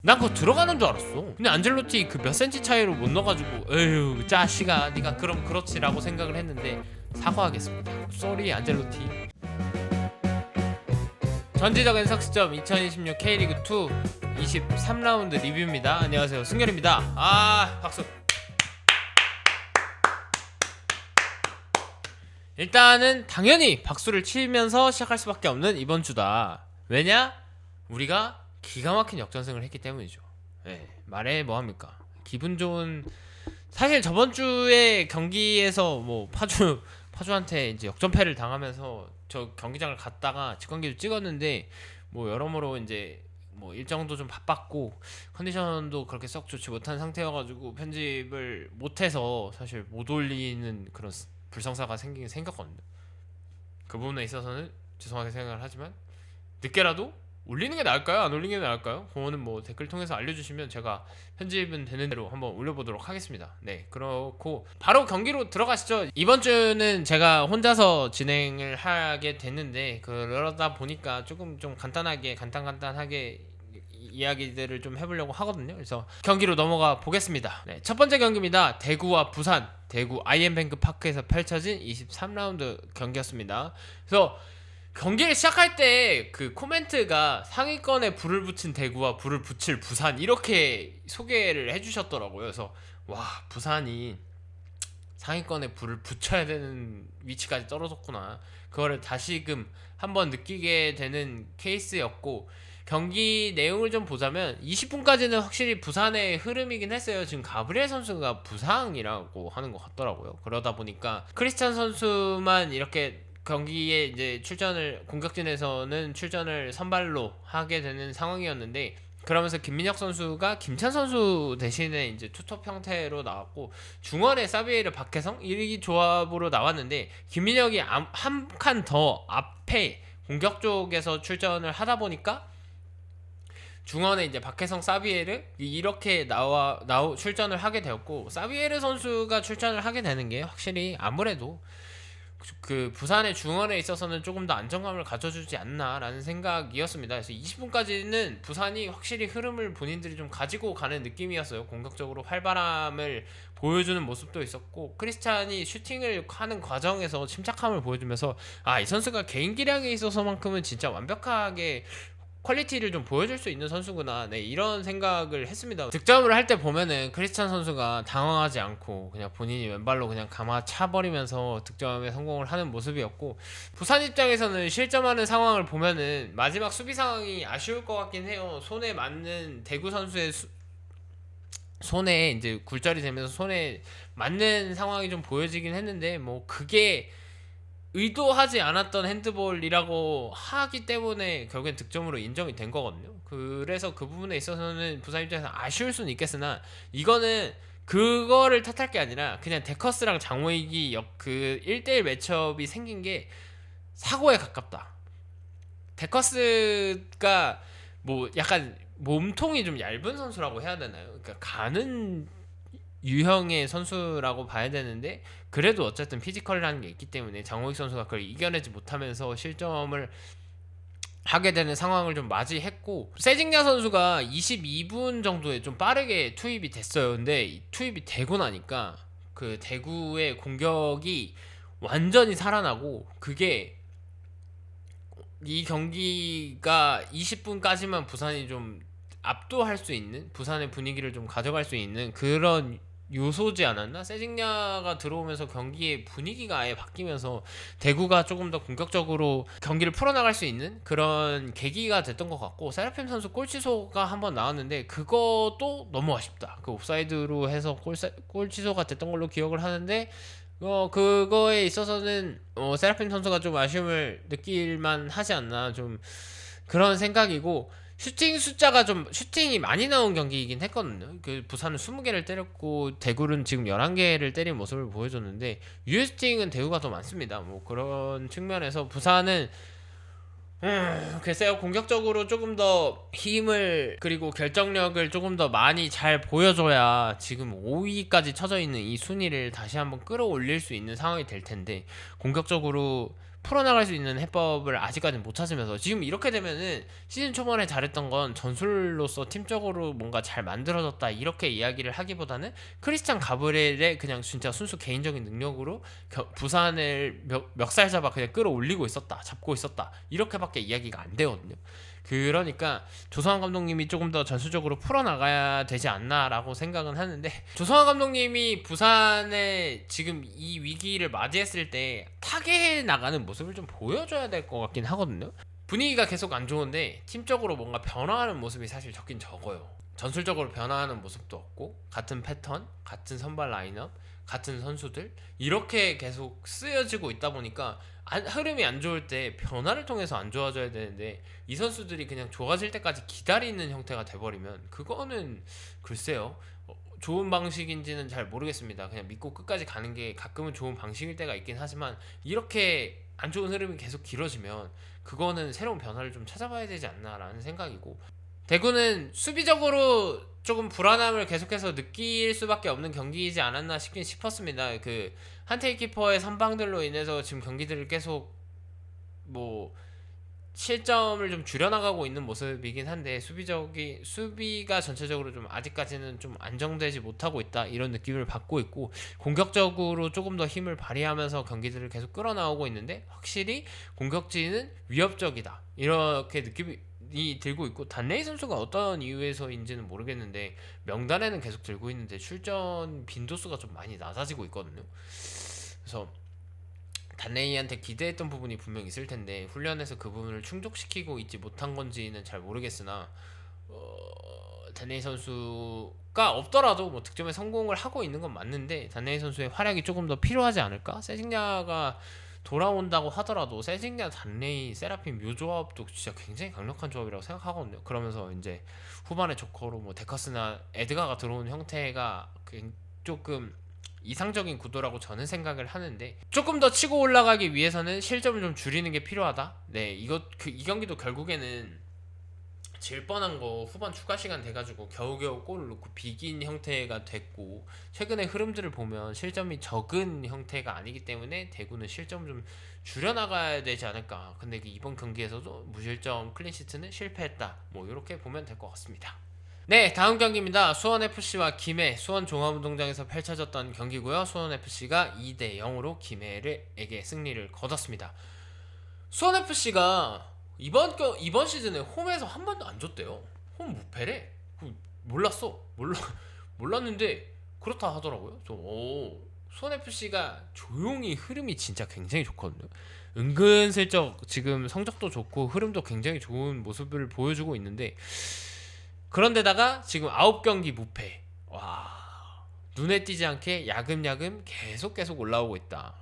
난 그거 들어가는 줄 알았어. 근데 안젤로티 그 몇 센치 차이로 못 넣어가지고 에휴 짜식아 니가 그럼 그렇지라고 생각을 했는데 사과하겠습니다. 쏘리 안젤로티. 전지적인 석시점 2026 K리그2 23라운드 리뷰입니다. 안녕하세요, 승열입니다. 박수. 일단은 당연히 박수를 치면서 시작할 수밖에 없는 이번 주다. 왜냐? 우리가 기가 막힌 역전승을 했기 때문이죠. 말해 뭐합니까? 기분 좋은. 사실 저번 주에 경기에서 뭐 파주한테 이제 역전패를 당하면서 저 경기장을 갔다가 직관계도 찍었는데 뭐 여러모로 이제 뭐 일정도 좀 바빴고 컨디션도 그렇게 썩 좋지 못한 상태여가지고 편집을 못해서 사실 못 올리는 그런 불성사가 생겼거든요. 그 부분에 있어서는 죄송하게 생각을 하지만 늦게라도 올리는 게 나을까요? 안 올리는 게 나을까요? 그거는 뭐 댓글 통해서 알려주시면 제가 편집은 되는 대로 한번 올려보도록 하겠습니다. 네, 그렇고 바로 경기로 들어가시죠. 이번 주는 제가 혼자서 진행을 하게 됐는데 그러다 보니까 조금 좀 간단하게 이야기들을 좀 해보려고 하거든요. 그래서 경기로 넘어가 보겠습니다. 네, 첫 번째 경기입니다. 대구와 부산, 대구 IM뱅크 파크에서 펼쳐진 23라운드 경기였습니다. 그래서 경기를 시작할 때 그 코멘트가 상위권에 불을 붙인 대구와 불을 붙일 부산 이렇게 소개를 해주셨더라고요. 그래서 와, 부산이 상위권에 불을 붙여야 되는 위치까지 떨어졌구나. 그거를 다시금 한번 느끼게 되는 케이스였고, 경기 내용을 좀 보자면 20분까지는 확실히 부산의 흐름이긴 했어요. 지금 가브리엘 선수가 부상이라고 하는 것 같더라고요. 그러다 보니까 크리스찬 선수만 이렇게 경기에 이제 공격진에서는 출전을 선발로 하게 되는 상황이었는데, 그러면서 김민혁 선수가 김찬 선수 대신에 이제 투톱 형태로 나왔고, 중원에 사비에르 박혜성 이 조합으로 나왔는데, 김민혁이 한 칸 더 앞에 공격 쪽에서 출전을 하다 보니까 중원에 이제 박혜성, 사비에르 이렇게 출전을 하게 되었고, 사비에르 선수가 출전을 하게 되는 게 확실히 아무래도 그 부산의 중원에 있어서는 조금 더 안정감을 가져주지 않나라는 생각이었습니다. 그래서 20분까지는 부산이 확실히 흐름을 본인들이 좀 가지고 가는 느낌이었어요. 공격적으로 활발함을 보여주는 모습도 있었고, 크리스찬이 슈팅을 하는 과정에서 침착함을 보여주면서 이 선수가 개인 기량에 있어서만큼은 진짜 완벽하게 퀄리티를 좀 보여줄 수 있는 선수구나. 네, 이런 생각을 했습니다. 득점을 할 때 보면은 크리스찬 선수가 당황하지 않고 그냥 본인이 왼발로 그냥 감아 차버리면서 득점에 성공을 하는 모습이었고, 부산 입장에서는 실점하는 상황을 보면은 마지막 수비 상황이 아쉬울 것 같긴 해요. 손에 맞는 대구 선수의 손에 이제 굴절이 되면서 손에 맞는 상황이 좀 보여지긴 했는데, 뭐 그게 의도하지 않았던 핸드볼이라고 하기 때문에 결국엔 득점으로 인정이 된 거거든요. 그래서 그 부분에 있어서는 부산 입장에서 아쉬울 수는 있겠으나, 이거는 그거를 탓할 게 아니라 그냥 데커스랑 장호익이 그 1대1 매첩이 생긴 게 사고에 가깝다. 데커스가 뭐 약간 몸통이 좀 얇은 선수라고 해야 되나요? 그러니까 가는 유형의 선수라고 봐야 되는데, 그래도 어쨌든 피지컬이라는 게 있기 때문에 장호익 선수가 그걸 이겨내지 못하면서 실점을 하게 되는 상황을 좀 맞이했고, 세징야 선수가 22분 정도에 좀 빠르게 투입이 됐어요. 근데 이 투입이 되고 나니까 그 대구의 공격이 완전히 살아나고, 그게 이 경기가 20분까지만 부산이 좀 압도할 수 있는, 부산의 분위기를 좀 가져갈 수 있는 그런 요소지 않았나? 세징야가 들어오면서 경기의 분위기가 아예 바뀌면서 대구가 조금 더 공격적으로 경기를 풀어나갈 수 있는 그런 계기가 됐던 것 같고, 세라핌 선수 골 취소가 한번 나왔는데 그것도 너무 아쉽다. 그 옵사이드로 해서 골 취소가 됐던 걸로 기억을 하는데, 그거에 있어서는 세라핌 선수가 좀 아쉬움을 느낄만 하지 않나, 좀 그런 생각이고, 슈팅이 많이 나온 경기이긴 했거든요. 그 부산은 20개를 때렸고 대구는 지금 11개를 때린 모습을 보여줬는데, 유효슈팅은 대구가 더 많습니다. 뭐 그런 측면에서 부산은 글쎄요, 공격적으로 조금 더 힘을 그리고 결정력을 조금 더 많이 잘 보여줘야 지금 5위까지 쳐져 있는 이 순위를 다시 한번 끌어올릴 수 있는 상황이 될 텐데, 공격적으로 풀어나갈 수 있는 해법을 아직까지는 못 찾으면서 지금 이렇게 되면은 시즌 초반에 잘했던 건 전술로서 팀적으로 뭔가 잘 만들어졌다 이렇게 이야기를 하기보다는 크리스찬 가브리엘의 그냥 진짜 순수 개인적인 능력으로 부산을 멱살 잡아 그냥 끌어올리고 있었다, 잡고 있었다 이렇게밖에 이야기가 안 되거든요. 그러니까 조성환 감독님이 조금 더 전술적으로 풀어나가야 되지 않나라고 생각은 하는데, 조성환 감독님이 부산에 지금 이 위기를 맞이했을 때 타개해 나가는 모습을 좀 보여줘야 될 것 같긴 하거든요. 분위기가 계속 안 좋은데 팀적으로 뭔가 변화하는 모습이 사실 적긴 적어요. 전술적으로 변화하는 모습도 없고 같은 패턴, 같은 선발 라인업, 같은 선수들 이렇게 계속 쓰여지고 있다 보니까 흐름이 안 좋을 때 변화를 통해서 안 좋아져야 되는데 이 선수들이 그냥 좋아질 때까지 기다리는 형태가 돼버리면 그거는 글쎄요, 좋은 방식인지는 잘 모르겠습니다. 그냥 믿고 끝까지 가는 게 가끔은 좋은 방식일 때가 있긴 하지만 이렇게 안 좋은 흐름이 계속 길어지면 그거는 새로운 변화를 좀 찾아봐야 되지 않나라는 생각이고, 대구는 수비적으로 조금 불안함을 계속해서 느낄 수밖에 없는 경기이지 않았나 싶긴 싶었습니다. 그 한태희 키퍼의 선방들로 인해서 지금 경기들을 계속 뭐 실점을 좀 줄여나가고 있는 모습이긴 한데 수비가 전체적으로 좀 아직까지는 좀 안정되지 못하고 있다 이런 느낌을 받고 있고, 공격적으로 조금 더 힘을 발휘하면서 경기들을 계속 끌어나오고 있는데 확실히 공격진은 위협적이다 이렇게 느낌이 들고 있고, 단레이 선수가 어떤 이유에서인지는 모르겠는데 명단에는 계속 들고 있는데 출전 빈도수가 좀 많이 낮아지고 있거든요. 그래서 단레이한테 기대했던 부분이 분명 있을 텐데 훈련에서 그 부분을 충족시키고 있지 못한 건지는 잘 모르겠으나 단레이 선수가 없더라도 뭐 득점에 성공을 하고 있는 건 맞는데 단레이 선수의 활약이 조금 더 필요하지 않을까? 세징야가 돌아온다고 하더라도 세징야, 단레이, 세라핀 묘조합도 진짜 굉장히 강력한 조합이라고 생각하거든요. 그러면서 이제 후반에 조커로 뭐 데커스나 에드가가 들어오는 형태가 조금 이상적인 구도라고 저는 생각을 하는데, 조금 더 치고 올라가기 위해서는 실점을 좀 줄이는 게 필요하다. 네, 이 경기도 결국에는 질 뻔한 거 후반 추가 시간 돼가지고 겨우겨우 골을 넣고 비긴 형태가 됐고, 최근의 흐름들을 보면 실점이 적은 형태가 아니기 때문에 대구는 실점 좀 줄여나가야 되지 않을까. 근데 이번 경기에서도 무실점 클린시트는 실패했다, 뭐 이렇게 보면 될 것 같습니다. 네, 다음 경기입니다. 수원FC와 김해, 수원 종합운동장에서 펼쳐졌던 경기고요. 수원FC가 2대0으로 김해에게 승리를 거뒀습니다. 수원FC가 이번 시즌에 홈에서 한 번도 안 졌대요. 홈 무패래. 몰랐는데 그렇다 하더라고요. 수원FC가 조용히 흐름이 진짜 굉장히 좋거든요. 은근슬쩍 지금 성적도 좋고 흐름도 굉장히 좋은 모습을 보여주고 있는데, 그런데다가 지금 9경기 무패. 와, 눈에 띄지 않게 야금야금 계속 올라오고 있다.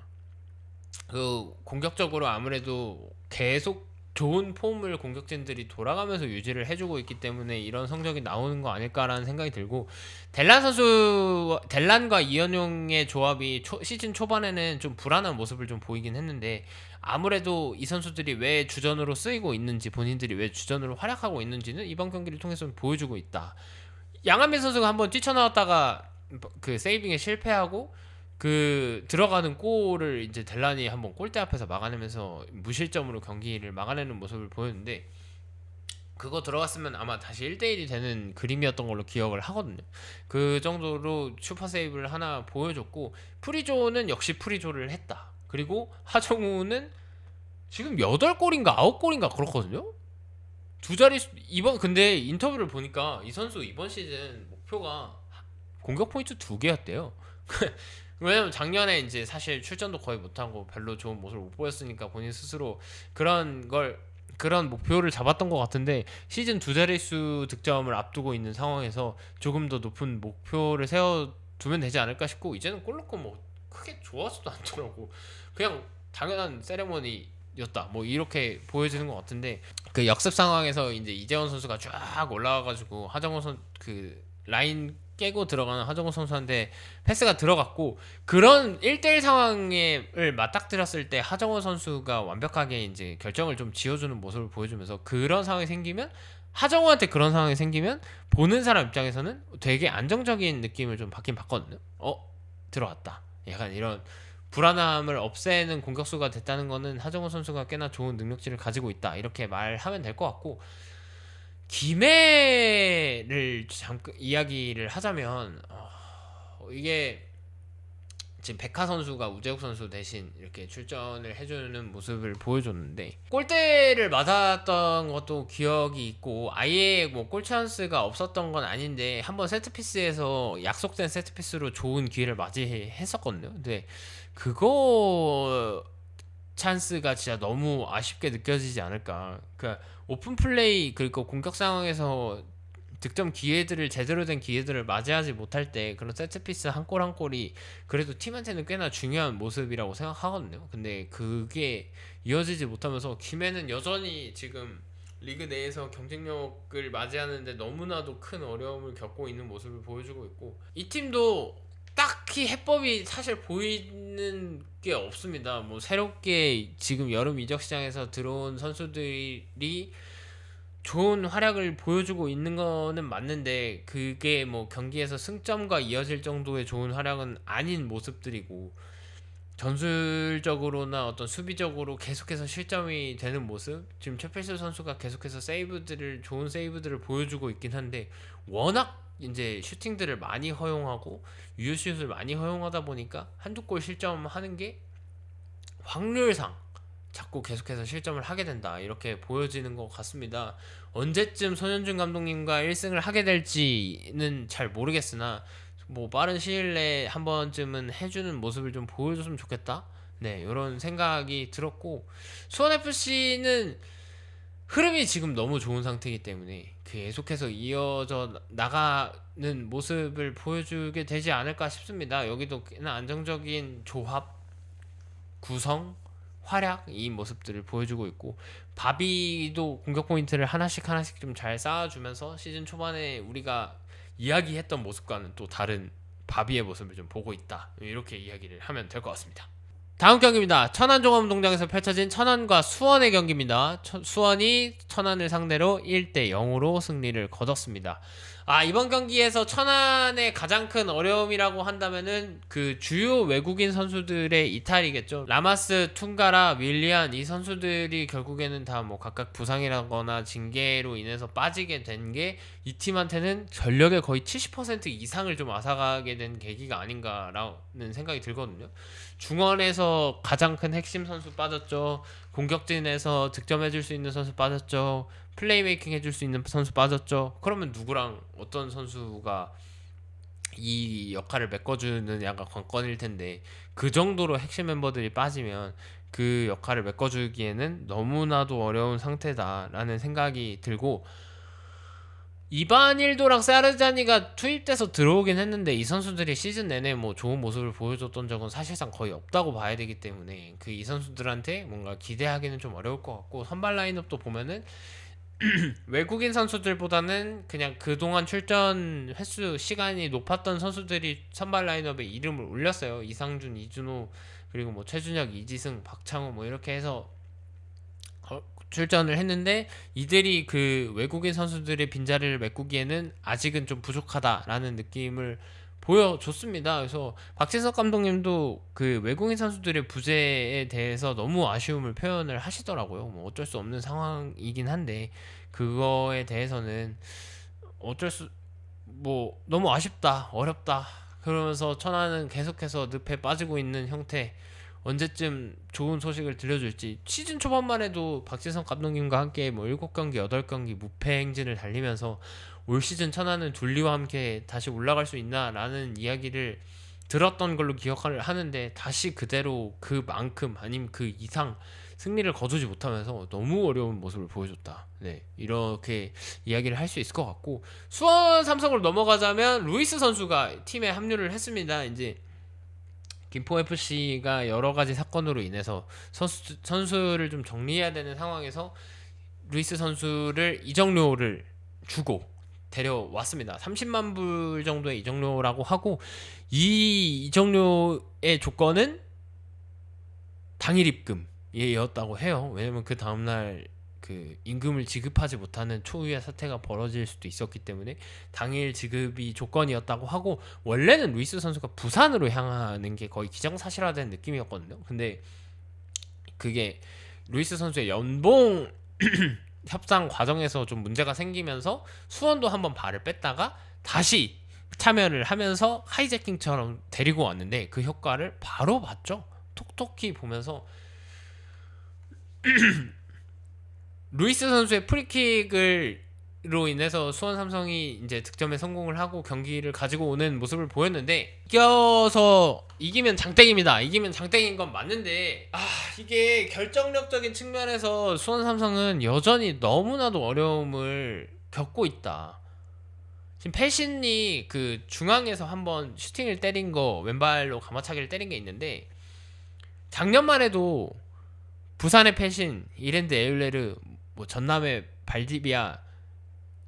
그 공격적으로 아무래도 계속 좋은 폼을 공격진들이 돌아가면서 유지를 해주고 있기 때문에 이런 성적이 나오는 거 아닐까라는 생각이 들고, 델란과 이현용의 조합이 시즌 초반에는 좀 불안한 모습을 좀 보이긴 했는데, 아무래도 이 선수들이 왜 주전으로 쓰이고 있는지, 본인들이 왜 주전으로 활약하고 있는지는 이번 경기를 통해서 보여주고 있다. 양한빈 선수가 한번 뛰쳐나왔다가 그 세이빙에 실패하고 그 들어가는 골을 이제 델란이 한번 골대 앞에서 막아내면서 무실점으로 경기를 막아내는 모습을 보였는데, 그거 들어갔으면 아마 다시 1대1이 되는 그림이었던 걸로 기억을 하거든요. 그 정도로 슈퍼 세이브를 하나 보여줬고, 프리조는 역시 프리조를 했다. 그리고 하정우는 지금 8골인가 9골인가 그렇거든요. 두 자릿수. 근데 인터뷰를 보니까 이 선수 이번 시즌 목표가 공격 포인트 2개였대요. 왜냐면 작년에 이제 사실 출전도 거의 못하고 별로 좋은 모습을 못 보였으니까 본인 스스로 그런 목표를 잡았던 것 같은데, 시즌 2자릿수 득점을 앞두고 있는 상황에서 조금 더 높은 목표를 세워두면 되지 않을까 싶고, 이제는 골 넣고 뭐 크게 좋아하지도 않더라고. 그냥 당연한 세레머니였다, 뭐 이렇게 보여지는 것 같은데, 그 역습 상황에서 이제 이재원 선수가 쫙 올라와가지고 하정우 그 라인 깨고 들어가는 하정우 선수한테 패스가 들어갔고, 그런 1대1 상황을 맞닥뜨렸을 때 하정우 선수가 완벽하게 이제 결정을 좀 지어주는 모습을 보여주면서, 그런 상황이 생기면 하정우한테 그런 상황이 생기면 보는 사람 입장에서는 되게 안정적인 느낌을 좀 받긴 받거든요. 들어왔다, 약간 이런 불안함을 없애는 공격수가 됐다는 거는 하정우 선수가 꽤나 좋은 능력치를 가지고 있다 이렇게 말하면 될 것 같고, 김해를 잠깐 이야기를 하자면 이게 지금 백하 선수가 우재욱 선수 대신 이렇게 출전을 해주는 모습을 보여줬는데, 골대를 맞았던 것도 기억이 있고 아예 뭐 골 찬스가 없었던 건 아닌데 한번 세트피스에서 약속된 세트피스로 좋은 기회를 맞이했었거든요. 근데 그거 찬스가 진짜 너무 아쉽게 느껴지지 않을까. 그러니까 오픈 플레이 그리고 공격 상황에서 득점 기회들을, 제대로 된 기회들을 맞이하지 못할 때 그런 세트피스 한 골 한 골이 그래도 팀한테는 꽤나 중요한 모습이라고 생각하거든요. 근데 그게 이어지지 못하면서 김해는 여전히 지금 리그 내에서 경쟁력을 맞이하는데 너무나도 큰 어려움을 겪고 있는 모습을 보여주고 있고, 이 팀도 딱히 해법이 사실 보이는 게 없습니다. 뭐 새롭게 지금 여름 이적 시장에서 들어온 선수들이 좋은 활약을 보여주고 있는 거는 맞는데 그게 뭐 경기에서 승점과 이어질 정도의 좋은 활약은 아닌 모습들이고, 전술적으로나 어떤 수비적으로 계속해서 실점이 되는 모습, 지금 최필수 선수가 계속해서 좋은 세이브들을 보여주고 있긴 한데 워낙 이제 슈팅들을 많이 허용하고 유효슛을 많이 허용하다 보니까 한두 골 실점하는 게 확률상 자꾸 계속해서 실점을 하게 된다 이렇게 보여지는 것 같습니다. 언제쯤 손현준 감독님과 1승을 하게 될지는 잘 모르겠으나 뭐 빠른 시일 내에 한 번쯤은 해주는 모습을 좀 보여줬으면 좋겠다, 네, 이런 생각이 들었고, 수원FC는 흐름이 지금 너무 좋은 상태이기 때문에 계속해서 이어져 나가는 모습을 보여주게 되지 않을까 싶습니다. 여기도 꽤나 안정적인 조합, 구성, 활약, 이 모습들을 보여주고 있고, 바비도 공격 포인트를 하나씩 좀 잘 쌓아주면서 시즌 초반에 우리가 이야기했던 모습과는 또 다른 바비의 모습을 좀 보고 있다, 이렇게 이야기를 하면 될 것 같습니다. 다음 경기입니다. 천안종합운동장에서 펼쳐진 천안과 수원의 경기입니다. 수원이 천안을 상대로 1대 0으로 승리를 거뒀습니다. 이번 경기에서 천안의 가장 큰 어려움이라고 한다면은 그 주요 외국인 선수들의 이탈이겠죠. 라마스, 퉁가라, 윌리안, 이 선수들이 결국에는 다 뭐 각각 부상이라거나 징계로 인해서 빠지게 된 게 이 팀한테는 전력의 거의 70% 이상을 좀 앗아가게 된 계기가 아닌가라는 생각이 들거든요. 중원에서 가장 큰 핵심 선수 빠졌죠. 공격진에서 득점해줄 수 있는 선수 빠졌죠. 플레이메이킹 해줄 수 있는 선수 빠졌죠. 그러면 누구랑 어떤 선수가 이 역할을 메꿔주는 약간 관건일 텐데, 그 정도로 핵심 멤버들이 빠지면 그 역할을 메꿔주기에는 너무나도 어려운 상태다라는 생각이 들고, 이반일도랑 사르자니가 투입돼서 들어오긴 했는데이 선수들이 시즌 내내 뭐 좋은 모습을 보여줬던 적은 사실상 거의 없다고 봐야 되기 때문에 그 이 선수들한테 뭔가 기대하기는 좀 어려울 것 같고, 선발 라인업도 보면은 외국인 선수들보다는 그냥 그동안 출전 횟수 시간이 높았던 선수들이 선발 라인업에 이름을 올렸어요. 이상준, 이준호, 그리고 뭐 최준혁, 이지승, 박창호 뭐 이렇게 해서 출전을 했는데, 이들이 그 외국인 선수들의 빈자리를 메꾸기에는 아직은 좀 부족하다라는 느낌을 보여줬습니다. 그래서 박진석 감독님도 그 외국인 선수들의 부재에 대해서 너무 아쉬움을 표현을 하시더라고요. 뭐 어쩔 수 없는 상황이긴 한데 그거에 대해서는 뭐 너무 아쉽다, 어렵다, 그러면서 천안은 계속해서 늪에 빠지고 있는 형태, 언제쯤 좋은 소식을 들려줄지. 시즌 초반만 해도 박지성 감독님과 함께 뭐 7경기, 8경기 무패 행진을 달리면서 올 시즌 천안은 둘리와 함께 다시 올라갈 수 있나라는 이야기를 들었던 걸로 기억을 하는데, 다시 그대로 그만큼 아니면 그 이상 승리를 거두지 못하면서 너무 어려운 모습을 보여줬다, 네, 이렇게 이야기를 할 수 있을 것 같고, 수원 삼성으로 넘어가자면 루이스 선수가 팀에 합류를 했습니다. 이제 김포FC가 여러 가지 사건으로 인해서 선수를 좀 정리해야 되는 상황에서 루이스 선수를 이적료를 주고 데려왔습니다. 30만 불 정도의 이적료라고 하고, 이 이적료의 조건은 당일 입금이었다고 해요. 왜냐면 그 다음날 그 임금을 지급하지 못하는 초유의 사태가 벌어질 수도 있었기 때문에 당일 지급이 조건이었다고 하고, 원래는 루이스 선수가 부산으로 향하는 게 거의 기정사실화된 느낌이었거든요. 근데 그게 루이스 선수의 연봉 협상 과정에서 좀 문제가 생기면서 수원도 한번 발을 뺐다가 다시 참여를 하면서 하이제킹처럼 데리고 왔는데 그 효과를 바로 봤죠. 톡톡히 보면서 루이스 선수의 프리킥으로 인해서 수원 삼성이 이제 득점에 성공을 하고 경기를 가지고 오는 모습을 보였는데, 이기면 장땡입니다. 이기면 장땡인 건 맞는데, 이게 결정력적인 측면에서 수원 삼성은 여전히 너무나도 어려움을 겪고 있다. 지금 패신이 그 중앙에서 한번 슈팅을 때린 거, 왼발로 가마차기를 때린 게 있는데, 작년만 해도 부산의 패신, 이랜드 에울레르, 뭐 전남의 발디비아,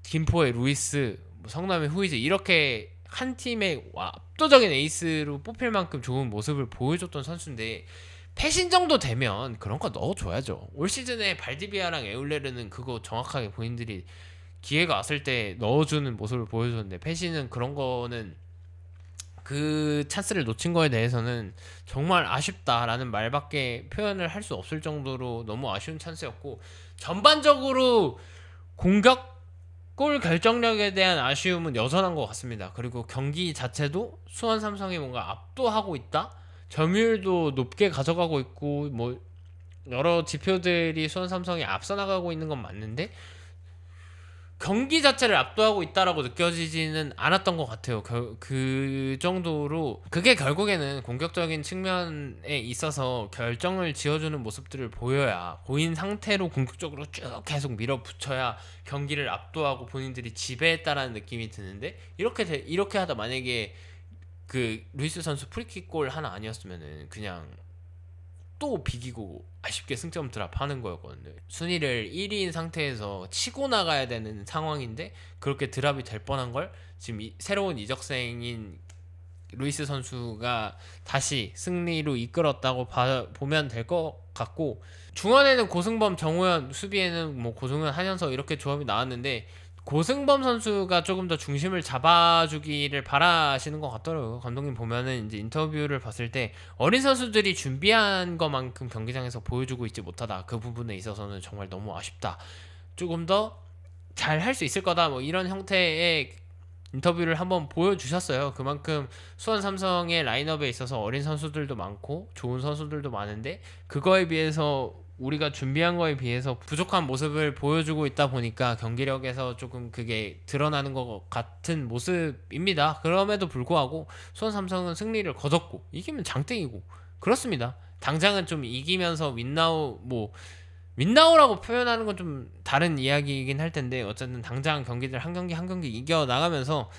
김포의 루이스, 뭐 성남의 후이즈, 이렇게 한 팀의 압도적인 에이스로 뽑힐 만큼 좋은 모습을 보여줬던 선수인데, 패신 정도 되면 그런 거 넣어줘야죠. 올 시즌에 발디비아랑 에울레르는 그거 정확하게 본인들이 기회가 왔을 때 넣어주는 모습을 보여줬는데, 패신은 그런 거는, 그 찬스를 놓친 거에 대해서는 정말 아쉽다라는 말밖에 표현을 할 수 없을 정도로 너무 아쉬운 찬스였고, 전반적으로 공격 골 결정력에 대한 아쉬움은 여전한 것 같습니다. 그리고 경기 자체도 수원 삼성이 뭔가 압도하고 있다, 점유율도 높게 가져가고 있고, 뭐 여러 지표들이 수원 삼성이 앞서 나가고 있는 건 맞는데 경기 자체를 압도하고 있다라고 느껴지지는 않았던 것 같아요. 그 정도로 그게 결국에는 공격적인 측면에 있어서 결정을 지어주는 모습들을 보인 상태로 공격적으로 쭉 계속 밀어붙여야 경기를 압도하고 본인들이 지배했다라는 느낌이 드는데, 이렇게 하다 만약에 그 루이스 선수 프리킥 골 하나 아니었으면은 그냥 또 비기고 아쉽게 승점 드랍하는 거였거든요. 순위를 1위인 상태에서 치고 나가야 되는 상황인데 그렇게 드랍이 될 뻔한 걸 지금 새로운 이적생인 루이스 선수가 다시 승리로 이끌었다고 보면 될 것 같고, 중원에는 고승범, 정우현, 수비에는 뭐 고승현, 한현석 이렇게 조합이 나왔는데 고승범 선수가 조금 더 중심을 잡아주기를 바라시는 것 같더라고요. 감독님 보면은 이제 인터뷰를 봤을 때 어린 선수들이 준비한 것만큼 경기장에서 보여주고 있지 못하다, 그 부분에 있어서는 정말 너무 아쉽다, 조금 더 잘 할 수 있을 거다, 뭐 이런 형태의 인터뷰를 한번 보여주셨어요. 그만큼 수원 삼성의 라인업에 있어서 어린 선수들도 많고 좋은 선수들도 많은데 그거에 비해서 우리가 준비한 거에 비해서 부족한 모습을 보여주고 있다 보니까 경기력에서 조금 그게 드러나는 것 같은 모습입니다. 그럼에도 불구하고 수원 삼성은 승리를 거뒀고 이기면 장땡이고 그렇습니다. 당장은 좀 이기면서 윈나우라고 표현하는 건 좀 다른 이야기이긴 할 텐데, 어쨌든 당장 경기들 한 경기 한 경기 이겨 나가면서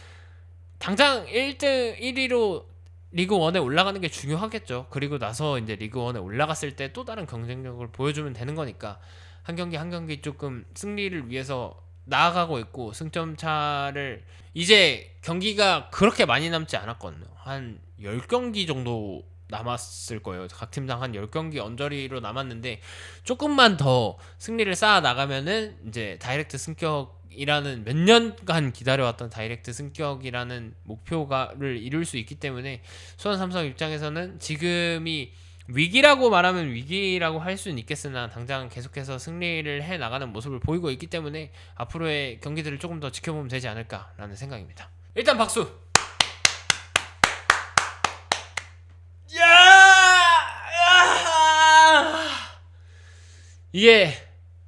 당장 1등 1위로 리그 1에 올라가는 게 중요하겠죠. 그리고 나서 이제 리그 1에 올라갔을 때 또 다른 경쟁력을 보여주면 되는 거니까 한 경기 한 경기 조금 승리를 위해서 나아가고 있고, 승점 차를 이제 경기가 그렇게 많이 남지 않았거든요. 한 10경기 정도 남았을 거예요. 각 팀당 한 10경기 언저리로 남았는데 조금만 더 승리를 쌓아 나가면은 이제 다이렉트 승격이라는, 몇 년간 기다려왔던 다이렉트 승격이라는 목표를 이룰 수 있기 때문에 수원 삼성 입장에서는 지금이 위기라고 말하면 위기라고 할 수는 있겠으나 당장 계속해서 승리를 해 나가는 모습을 보이고 있기 때문에 앞으로의 경기들을 조금 더 지켜보면 되지 않을까라는 생각입니다. 일단 박수! 이게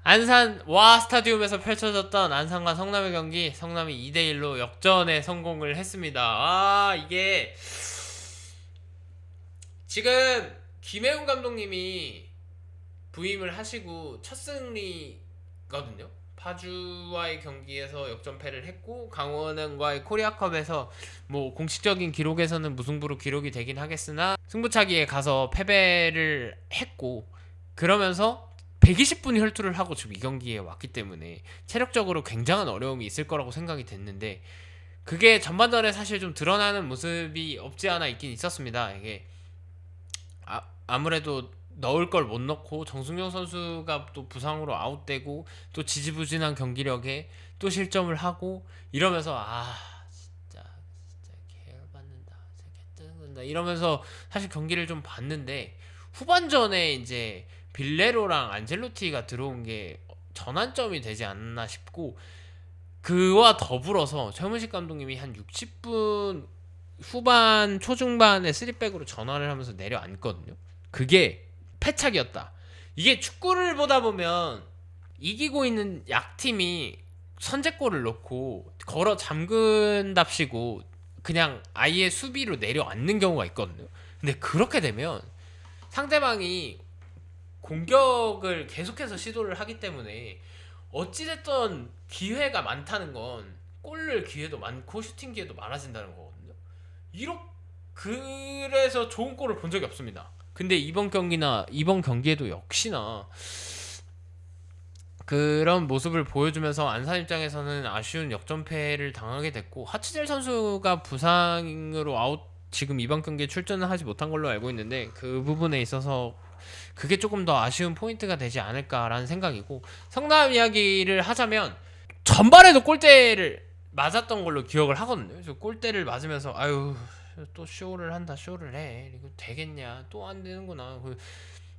안산 스타디움에서 펼쳐졌던 안산과 성남의 경기, 성남이 2대1로 역전에 성공을 했습니다. 이게 지금 김혜훈 감독님이 부임을 하시고 첫 승리거든요. 파주와의 경기에서 역전패를 했고, 강원은과의 코리아컵에서 뭐 공식적인 기록에서는 무승부로 기록이 되긴 하겠으나 승부차기에 가서 패배를 했고, 그러면서 120분이 혈투를 하고 지금 이 경기에 왔기 때문에 체력적으로 굉장한 어려움이 있을 거라고 생각이 됐는데, 그게 전반전에 사실 좀 드러나는 모습이 없지 않아 있긴 있었습니다. 이게 아무래도 넣을 걸 못 넣고 정승용 선수가 또 부상으로 아웃되고 또 지지부진한 경기력에 또 실점을 하고 이러면서 진짜 개열받는다 개뜨는다 이러면서 사실 경기를 좀 봤는데 후반전에 이제 빌레로랑 안젤로티가 들어온 게 전환점이 되지 않나 싶고 그와 더불어서 최문식 감독님이 한 60분 후반 초중반에 3백으로 전환을 하면서 내려앉거든요. 그게 패착이었다. 이게 축구를 보다 보면 이기고 있는 약팀이 선제골을 넣고 걸어 잠근답시고 그냥 아예 수비로 내려앉는 경우가 있거든요. 근데 그렇게 되면 상대방이 공격을 계속해서 시도를 하기 때문에 어찌됐든 기회가 많다는 건 골을 기회도 많고 슈팅 기회도 많아진다는 거거든요. 그래서 좋은 골을 본 적이 없습니다. 근데 이번 경기에도 역시나 그런 모습을 보여주면서 안산 입장에서는 아쉬운 역전패를 당하게 됐고 하츠젤 선수가 부상으로 지금 이번 경기에 출전을 하지 못한 걸로 알고 있는데 그 부분에 있어서 그게 조금 더 아쉬운 포인트가 되지 않을까라는 생각이고 성남 이야기를 하자면 전반에도 골대를 맞았던 걸로 기억을 하거든요. 그래서 골대를 맞으면서 아유 또 쇼를 해 이거 되겠냐 또 안 되는구나.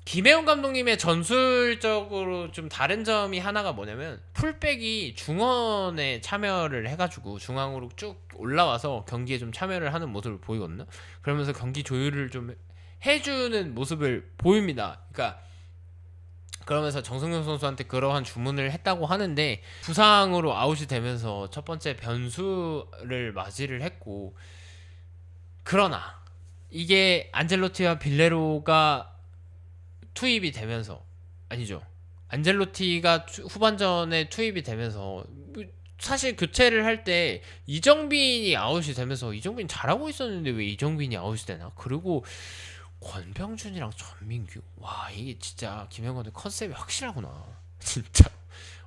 김혜훈 감독님의 전술적으로 좀 다른 점이 하나가 뭐냐면 풀백이 중원에 참여를 해가지고 중앙으로 쭉 올라와서 경기에 좀 참여를 하는 모습을 보이거든요. 그러면서 경기 조율을 좀 해주는 모습을 보입니다. 그러니까 그러면서 정승용 선수한테 그러한 주문을 했다고 하는데 부상으로 아웃이 되면서 첫 번째 변수를 맞이를 했고 그러나 이게 안젤로티와 빌레로가 투입이 되면서 아니죠. 안젤로티가 후반전에 투입이 되면서 사실 교체를 할 때 이정빈이 아웃이 되면서 이정빈 잘하고 있었는데 왜 이정빈이 아웃이 되나? 그리고 권병준이랑 전민규 와 이게 진짜 김영건의 컨셉이 확실하구나. 진짜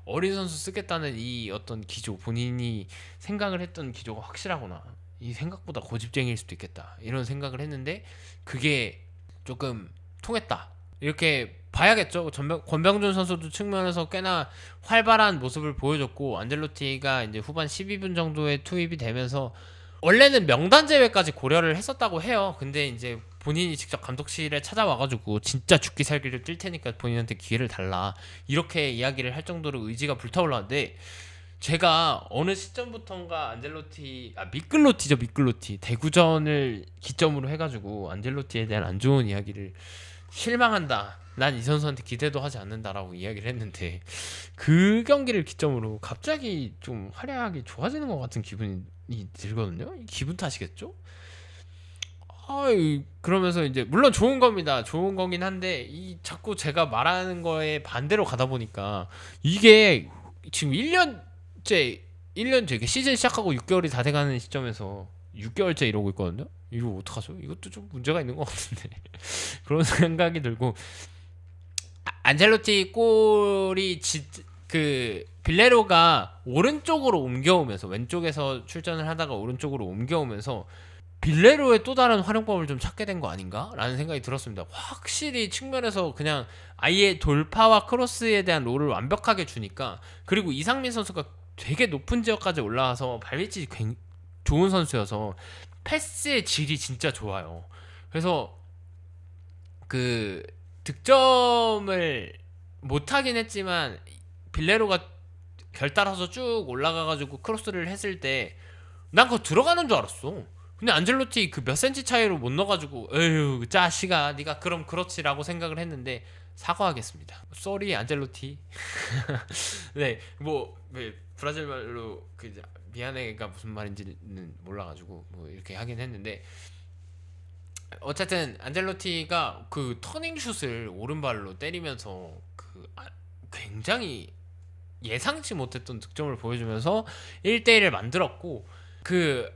어린 선수 쓰겠다는 이 어떤 기조 본인이 생각을 했던 기조가 확실하구나. 이 생각보다 고집쟁이일 수도 있겠다 이런 생각을 했는데 그게 조금 통했다 이렇게 봐야겠죠. 권병준 선수도 측면에서 꽤나 활발한 모습을 보여줬고 안젤로티가 이제 후반 12분 정도에 투입이 되면서 원래는 명단 제외까지 고려를 했었다고 해요. 근데 이제 본인이 직접 감독실에 찾아와가지고 진짜 죽기 살기를 뛸 테니까 본인한테 기회를 달라 이렇게 이야기를 할 정도로 의지가 불타올랐는데 제가 어느 시점부턴가 미끌로티 대구전을 기점으로 해가지고 안젤로티에 대한 안 좋은 이야기를 실망한다. 난 이 선수한테 기대도 하지 않는다라고 이야기를 했는데 그 경기를 기점으로 갑자기 좀 활약이 좋아지는 것 같은 기분이 들거든요. 기분 탓이겠죠? 그러면서 이제 물론 좋은 겁니다. 좋은 거긴 한데 이 자꾸 제가 말하는 거에 반대로 가다 보니까 이게 지금 1년째 시즌 시작하고 6개월이 다 돼가는 시점에서 6개월째 이러고 있거든요. 이거 어떡하죠? 이것도 좀 문제가 있는 것 같은데 그런 생각이 들고 안젤로티 골이 빌레로가 오른쪽으로 옮겨오면서 왼쪽에서 출전을 하다가 오른쪽으로 옮겨오면서 빌레로의 또 다른 활용법을 좀 찾게 된 거 아닌가? 라는 생각이 들었습니다. 확실히 측면에서 그냥 아예 돌파와 크로스에 대한 롤을 완벽하게 주니까 그리고 이상민 선수가 되게 높은 지역까지 올라와서 발밑이 좋은 선수여서 패스의 질이 진짜 좋아요. 그래서 그 득점을 못하긴 했지만 빌레로가 결따라서 쭉 올라가가지고 크로스를 했을 때 난 그거 들어가는 줄 알았어. 근데 안젤로티 그 몇 센치 차이로 못 넣어가지고 에휴 짜시가 네가 그럼 그렇지라고 생각을 했는데 사과하겠습니다. 쏘리 안젤로티. 네, 뭐 브라질 말로 그 미안해가 무슨 말인지는 몰라가지고 뭐 이렇게 하긴 했는데 어쨌든 안젤로티가 그 터닝 슛을 오른발로 때리면서 굉장히 예상치 못했던 득점을 보여주면서 1대1을 만들었고 그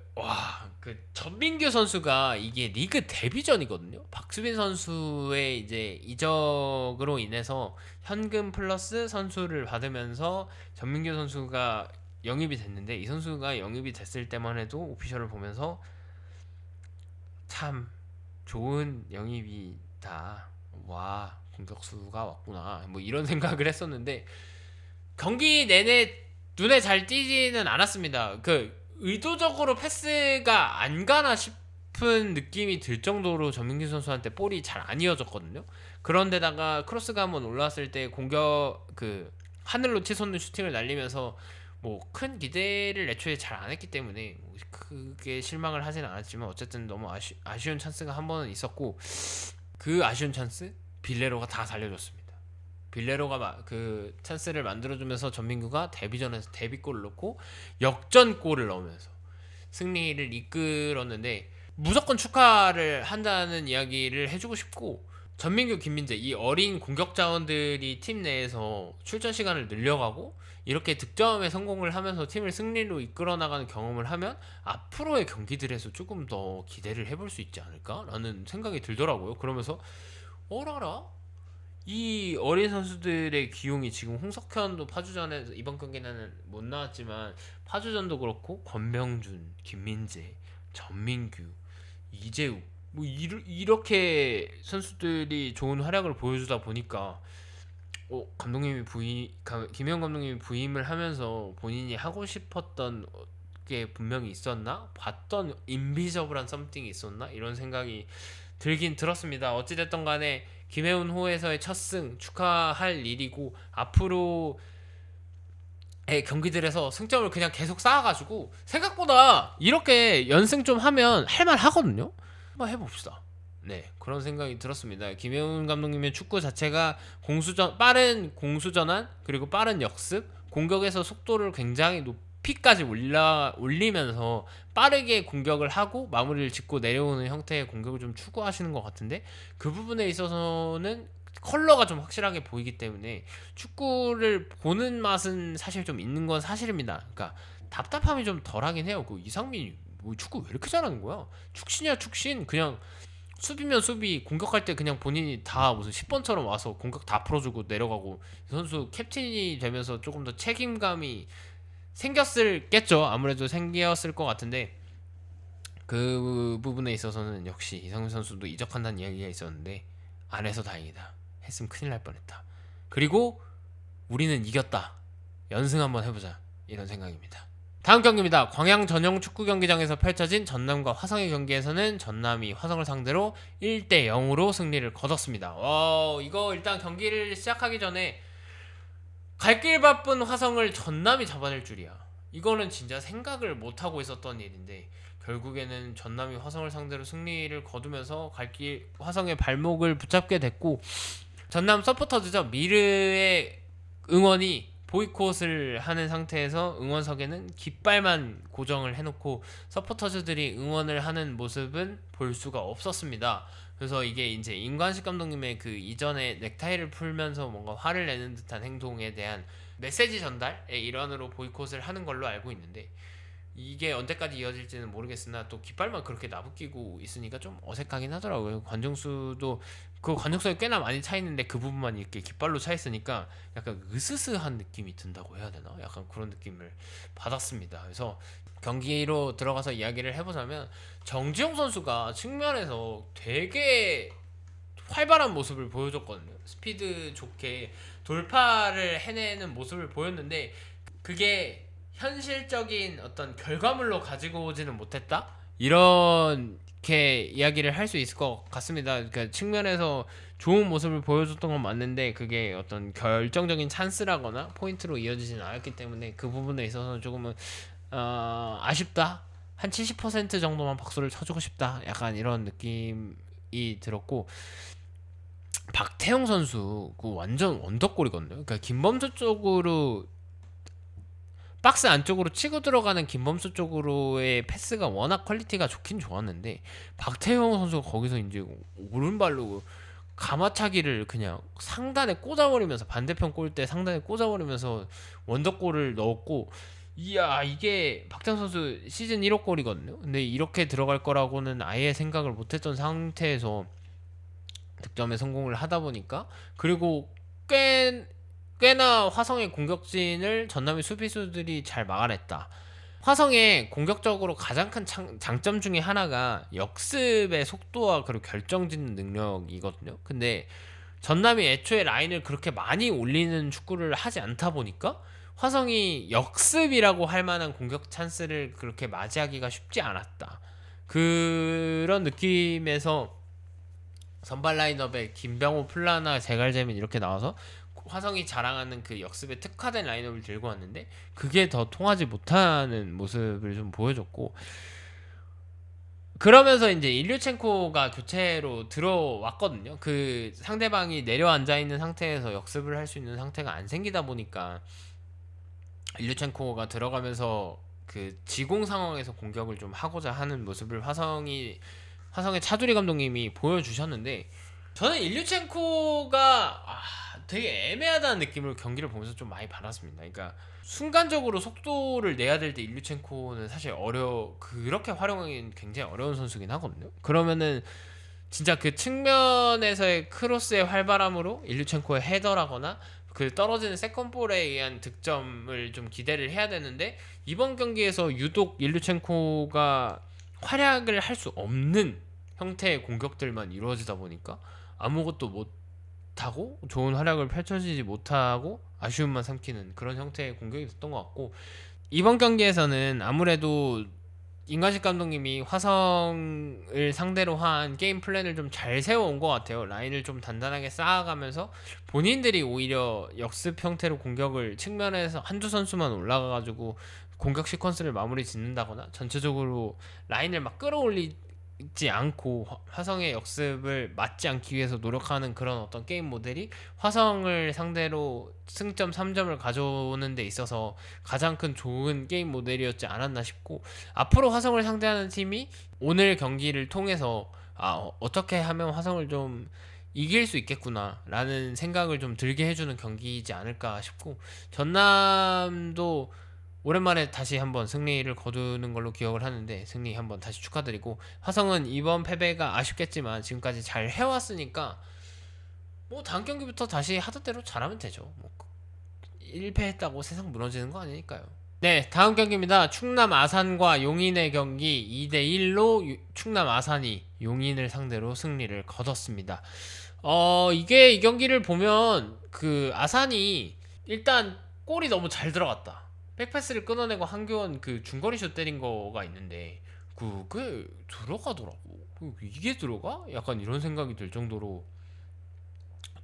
전민규 선수가 이게 리그 데뷔전이거든요. 박수빈 선수의 이제 이적으로 인해서 현금 플러스 선수를 받으면서 전민규 선수가 영입이 됐는데 이 선수가 영입이 됐을 때만 해도 오피셜을 보면서 참 좋은 영입이다. 와 공격수가 왔구나 뭐 이런 생각을 했었는데 경기 내내 눈에 잘 띄지는 않았습니다. 그 의도적으로 패스가 안 가나 싶은 느낌이 들 정도로 전민기 선수한테 볼이 잘 안 이어졌거든요. 그런데다가 크로스가 한번 올라왔을 때 공격 그 하늘로 치솟는 슈팅을 날리면서 뭐 큰 기대를 애초에 잘 안 했기 때문에 뭐 크게 실망을 하진 않았지만 어쨌든 너무 아쉬운 찬스가 한 번은 있었고 그 아쉬운 찬스 빌레로가 다 살려줬습니다. 빌레로가 그 찬스를 만들어주면서 전민규가 데뷔전에서 데뷔골을 넣고 역전골을 넣으면서 승리를 이끌었는데 무조건 축하를 한다는 이야기를 해주고 싶고 전민규, 김민재 이 어린 공격 자원들이 팀 내에서 출전 시간을 늘려가고 이렇게 득점에 성공을 하면서 팀을 승리로 이끌어 나가는 경험을 하면 앞으로의 경기들에서 조금 더 기대를 해볼 수 있지 않을까라는 생각이 들더라고요. 그러면서 어라라 이 어린 선수들의 기용이 지금 홍석현도 파주전에 이번 경기는 못 나왔지만 파주전도 그렇고 권명준, 김민재, 전민규, 이재욱 뭐 이렇게 선수들이 좋은 활약을 보여주다 보니까 감독님이 김혜영 감독님이 부임을 하면서 본인이 하고 싶었던 게 분명히 있었나? 봤던 인비저블한 썸띵이 있었나? 이런 생각이 들긴 들었습니다. 어찌됐든 간에 김혜훈 호에서의 첫 승 축하할 일이고 앞으로의 경기들에서 승점을 그냥 계속 쌓아가지고 생각보다 이렇게 연승 좀 하면 할만 하거든요. 한번 해봅시다. 네 그런 생각이 들었습니다. 김혜훈 감독님의 축구 자체가 빠른 공수전환 그리고 빠른 역습 공격에서 속도를 굉장히 높이까지 올리면서 빠르게 공격을 하고 마무리를 짓고 내려오는 형태의 공격을 좀 추구하시는 것 같은데 그 부분에 있어서는 컬러가 좀 확실하게 보이기 때문에 축구를 보는 맛은 사실 좀 있는 건 사실입니다. 그러니까 답답함이 좀 덜하긴 해요. 그 이상민이 뭐 축구 왜 이렇게 잘하는 거야? 축신이야 축신. 그냥 수비면 수비 공격할 때 그냥 본인이 다 무슨 10번처럼 와서 공격 다 풀어주고 내려가고 선수 캡틴이 되면서 조금 더 책임감이 생겼을겠죠. 아무래도 생겼을 것 같은데 그 부분에 있어서는 역시 이상민 선수도 이적한다는 이야기가 있었는데 안 해서 다행이다. 했으면 큰일 날 뻔했다. 그리고 우리는 이겼다. 연승 한번 해보자. 이런 생각입니다. 다음 경기입니다. 광양 전용 축구 경기장에서 펼쳐진 전남과 화성의 경기에서는 전남이 화성을 상대로 1대 0으로 승리를 거뒀습니다. 이거 일단 경기를 시작하기 전에 갈 길 바쁜 화성을 전남이 잡아낼 줄이야. 이거는 진짜 생각을 못하고 있었던 일인데 결국에는 전남이 화성을 상대로 승리를 거두면서 화성의 발목을 붙잡게 됐고 전남 서포터즈죠. 미르의 응원이 보이콧을 하는 상태에서 응원석에는 깃발만 고정을 해놓고 서포터즈들이 응원을 하는 모습은 볼 수가 없었습니다. 그래서 이게 이제 임관식 감독님의 그 이전에 넥타이를 풀면서 뭔가 화를 내는 듯한 행동에 대한 메시지 전달의 일환으로 보이콧을 하는 걸로 알고 있는데 이게 언제까지 이어질지는 모르겠으나 또 깃발만 그렇게 나부끼고 있으니까 좀 어색하긴 하더라고요. 관중수도 그 관중수가 꽤나 많이 차 있는데 그 부분만 이렇게 깃발로 차 있으니까 약간 으스스한 느낌이 든다고 해야 되나? 약간 그런 느낌을 받았습니다. 그래서 경기로 들어가서 이야기를 해보자면 정지용 선수가 측면에서 되게 활발한 모습을 보여줬거든요. 스피드 좋게 돌파를 해내는 모습을 보였는데 그게 현실적인 어떤 결과물로 가지고 오지는 못했다? 이렇게 이야기를 할 수 있을 것 같습니다. 그러니까 측면에서 좋은 모습을 보여줬던 건 맞는데 그게 어떤 결정적인 찬스라거나 포인트로 이어지지는 않았기 때문에 그 부분에 있어서는 조금은 아쉽다. 한 70% 정도만 박수를 쳐주고 싶다. 약간 이런 느낌이 들었고 박태영 선수 그 완전 언더골이거든요. 그러니까 김범수 쪽으로 박스 안쪽으로 치고 들어가는 김범수 쪽으로의 패스가 워낙 퀄리티가 좋긴 좋았는데 박태영 선수가 거기서 이제 오른발로 가마차기를 그냥 상단에 꽂아버리면서 반대편 골대 상단에 꽂아버리면서 원더골을 넣었고 이야 이게 박태영 선수 시즌 1호 골이거든요. 근데 이렇게 들어갈 거라고는 아예 생각을 못했던 상태에서 득점에 성공을 하다 보니까 그리고 꽤나 화성의 공격진을 전남의 수비수들이 잘 막아냈다. 화성의 공격적으로 가장 큰 장점 중에 하나가 역습의 속도와 그리고 결정짓는 능력이거든요. 근데 전남이 애초에 라인을 그렇게 많이 올리는 축구를 하지 않다 보니까 화성이 역습이라고 할 만한 공격 찬스를 그렇게 맞이하기가 쉽지 않았다. 그런 느낌에서 선발 라인업에 김병호, 플라나, 제갈재민 이렇게 나와서 화성이 자랑하는 그 역습에 특화된 라인업을 들고 왔는데 그게 더 통하지 못하는 모습을 좀 보여줬고, 그러면서 이제 일류첸코가 교체로 들어왔거든요. 그 상대방이 내려앉아 있는 상태에서 역습을 할 수 있는 상태가 안 생기다 보니까 일류첸코가 들어가면서 그 지공 상황에서 공격을 좀 하고자 하는 모습을 화성의 차두리 감독님이 보여주셨는데, 저는 일류첸코가 되게 애매하다는 느낌을 경기를 보면서 좀 많이 받았습니다. 그러니까 순간적으로 속도를 내야 될 때 일류첸코는 사실 그렇게 활용하기는 굉장히 어려운 선수긴 하거든요. 그러면은 진짜 그 측면에서의 크로스의 활발함으로 일류첸코의 헤더라거나 그 떨어지는 세컨볼에 의한 득점을 좀 기대를 해야 되는데, 이번 경기에서 유독 일류첸코가 활약을 할 수 없는 형태의 공격들만 이루어지다 보니까 아무것도 못하고 좋은 활약을 펼쳐지지 못하고 아쉬움만 삼키는 그런 형태의 공격이 됐던 것 같고, 이번 경기에서는 아무래도 임관식 감독님이 화성을 상대로 한 게임 플랜을 좀 잘 세워온 것 같아요. 라인을 좀 단단하게 쌓아가면서 본인들이 오히려 역습 형태로 공격을 측면에서 한두 선수만 올라가가지고 공격 시퀀스를 마무리 짓는다거나 전체적으로 라인을 막 끌어올리지 않고 화성의 역습을 맞지 않기 위해서 노력하는 그런 어떤 게임 모델이 화성을 상대로 승점 3점을 가져오는 데 있어서 가장 큰 좋은 게임 모델이었지 않았나 싶고, 앞으로 화성을 상대하는 팀이 오늘 경기를 통해서 어떻게 하면 화성을 좀 이길 수 있겠구나 라는 생각을 좀 들게 해주는 경기이지 않을까 싶고, 전남도 오랜만에 다시 한번 승리를 거두는 걸로 기억을 하는데 승리 한번 다시 축하드리고, 화성은 이번 패배가 아쉽겠지만 지금까지 잘 해왔으니까 뭐 다음 경기부터 다시 하던 대로 잘하면 되죠. 뭐 1패했다고 세상 무너지는 거 아니니까요. 네, 다음 경기입니다. 충남 아산과 용인의 경기 2대1로 충남 아산이 용인을 상대로 승리를 거뒀습니다. 이게 이 경기를 보면 그 아산이 일단 골이 너무 잘 들어갔다. 백패스를 끊어내고 한교원 그 중거리 슛 때린 거가 있는데 그게 들어가더라고. 이게 들어가? 약간 이런 생각이 들 정도로